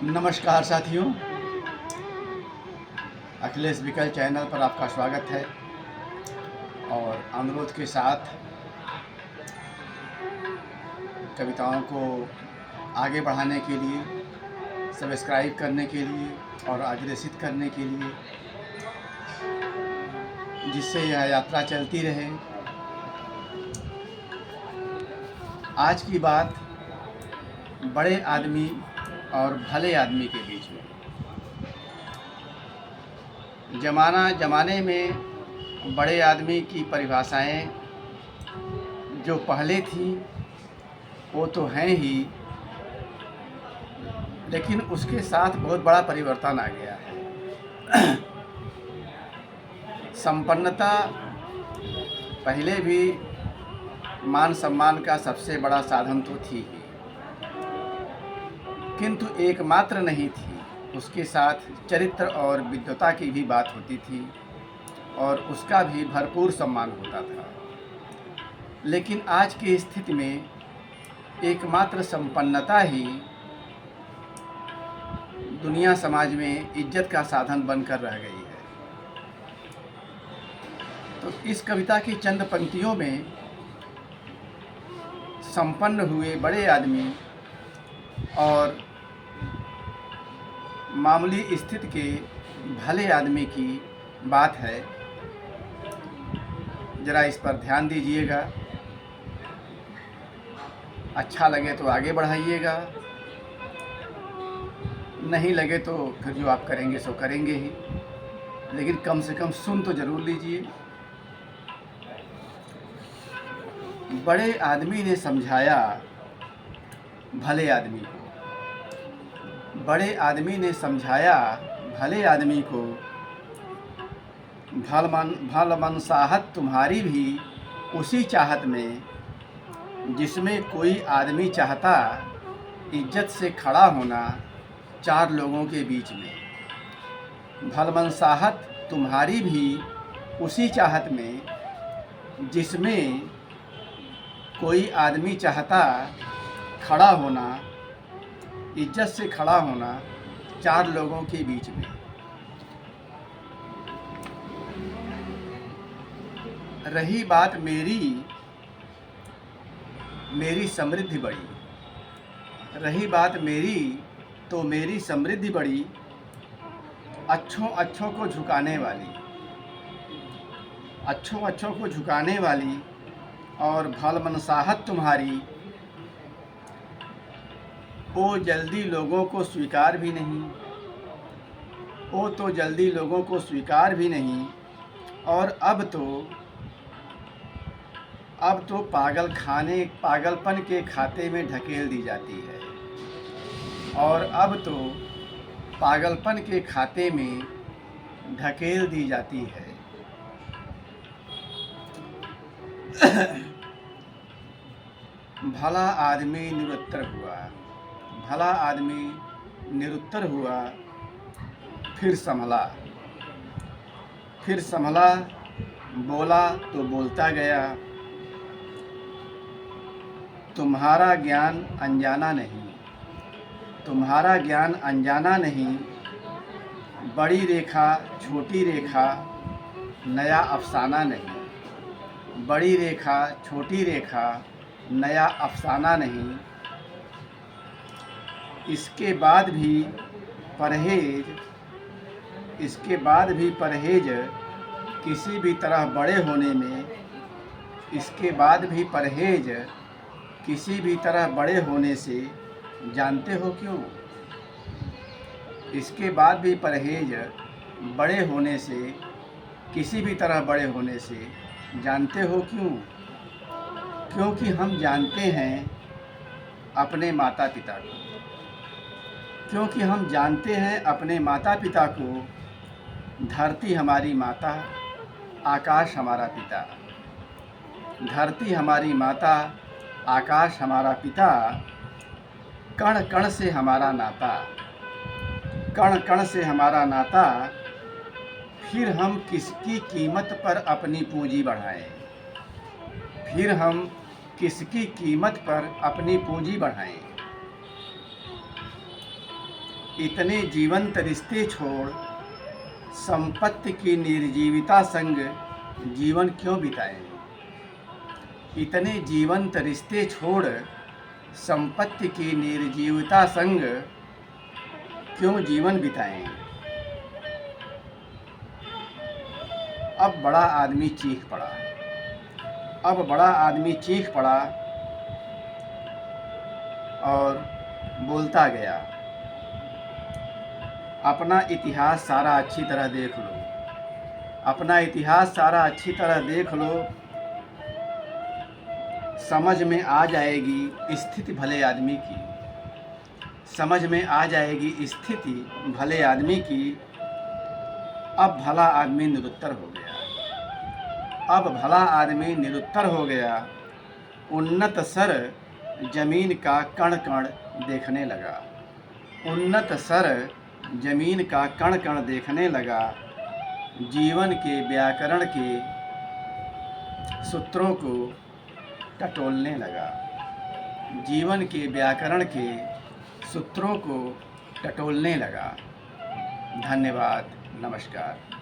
नमस्कार साथियों, अखिलेश विकल चैनल पर आपका स्वागत है। और अनुरोध के साथ कविताओं को आगे बढ़ाने के लिए, सब्सक्राइब करने के लिए और अग्रेसित करने के लिए, जिससे यह यात्रा चलती रहे। आज की बात बड़े आदमी और भले आदमी के बीच में। ज़माने में बड़े आदमी की परिभाषाएं जो पहले थी वो तो हैं ही, लेकिन उसके साथ बहुत बड़ा परिवर्तन आ गया है। संपन्नता पहले भी मान सम्मान का सबसे बड़ा साधन तो थी ही, किंतु एकमात्र नहीं थी। उसके साथ चरित्र और विद्वता की भी बात होती थी और उसका भी भरपूर सम्मान होता था। लेकिन आज की स्थिति में एकमात्र संपन्नता ही दुनिया समाज में इज्जत का साधन बनकर रह गई है। तो इस कविता की चंद पंक्तियों में संपन्न हुए बड़े आदमी और मामूली स्थिति के भले आदमी की बात है। ज़रा इस पर ध्यान दीजिएगा। अच्छा लगे तो आगे बढ़ाइएगा, नहीं लगे तो फिर जो आप करेंगे सो करेंगे ही, लेकिन कम से कम सुन तो ज़रूर लीजिए। बड़े आदमी ने समझाया भले आदमी को, बड़े आदमी ने समझाया भले आदमी को, भल मनसाहत तुम्हारी भी उसी चाहत में जिसमें कोई आदमी चाहता इज्जत से खड़ा होना चार लोगों के बीच में। भल मनसाहत तुम्हारी भी उसी चाहत में जिसमें कोई आदमी चाहता खड़ा होना, इज्जत से खड़ा होना चार लोगों के बीच में। रही बात मेरी समृद्धि बड़ी, रही बात मेरी तो मेरी समृद्धि बड़ी, अच्छों को झुकाने वाली, अच्छों को झुकाने वाली। और भल मनसाहत तुम्हारी वो जल्दी लोगों को स्वीकार भी नहीं, वो तो जल्दी लोगों को स्वीकार भी नहीं। और अब तो पागलपन के खाते में ढकेल दी जाती है, और अब तो पागलपन के खाते में ढकेल दी जाती है। भला आदमी निरुत्तर हुआ, भला आदमी निरुत्तर हुआ, फिर संभला, बोला तो बोलता गया, तुम्हारा ज्ञान अनजाना नहीं, तुम्हारा ज्ञान अनजाना नहीं। बड़ी रेखा छोटी रेखा नया अफसाना नहीं, बड़ी रेखा छोटी रेखा नया अफसाना नहीं। इसके बाद भी परहेज किसी भी तरह बड़े होने में, इसके बाद भी परहेज किसी भी तरह बड़े होने से जानते हो क्यों? इसके बाद भी परहेज बड़े होने से, किसी भी तरह बड़े होने से जानते हो क्यों? क्योंकि हम जानते हैं अपने माता पिता को, क्योंकि हम जानते हैं अपने माता पिता को। धरती हमारी माता, आकाश हमारा पिता, धरती हमारी माता, आकाश हमारा पिता। कण कण से हमारा नाता, कण कण से हमारा नाता। फिर हम किसकी कीमत पर अपनी पूंजी बढ़ाएं, फिर हम किसकी कीमत पर अपनी पूंजी बढ़ाएं। इतने जीवंत रिश्ते छोड़ संपत्ति की निर्जीविता संग जीवन क्यों बिताएं? इतने जीवंत रिश्ते छोड़ संपत्ति की निर्जीविता संग क्यों जीवन बिताएं? अब बड़ा आदमी चीख पड़ा। अब बड़ा आदमी चीख पड़ा और बोलता गया, अपना इतिहास सारा अच्छी तरह देख लो, अपना इतिहास सारा अच्छी तरह देख लो, समझ में आ जाएगी स्थिति भले आदमी की, समझ में आ जाएगी स्थिति भले आदमी की। अब भला आदमी निरुत्तर हो गया, अब भला आदमी निरुत्तर हो गया। उन्नत सर जमीन का कण कण देखने लगा, उन्नत सर जमीन का कण कण देखने लगा। जीवन के व्याकरण के सूत्रों को टटोलने लगा, जीवन के व्याकरण के सूत्रों को टटोलने लगा। धन्यवाद, नमस्कार।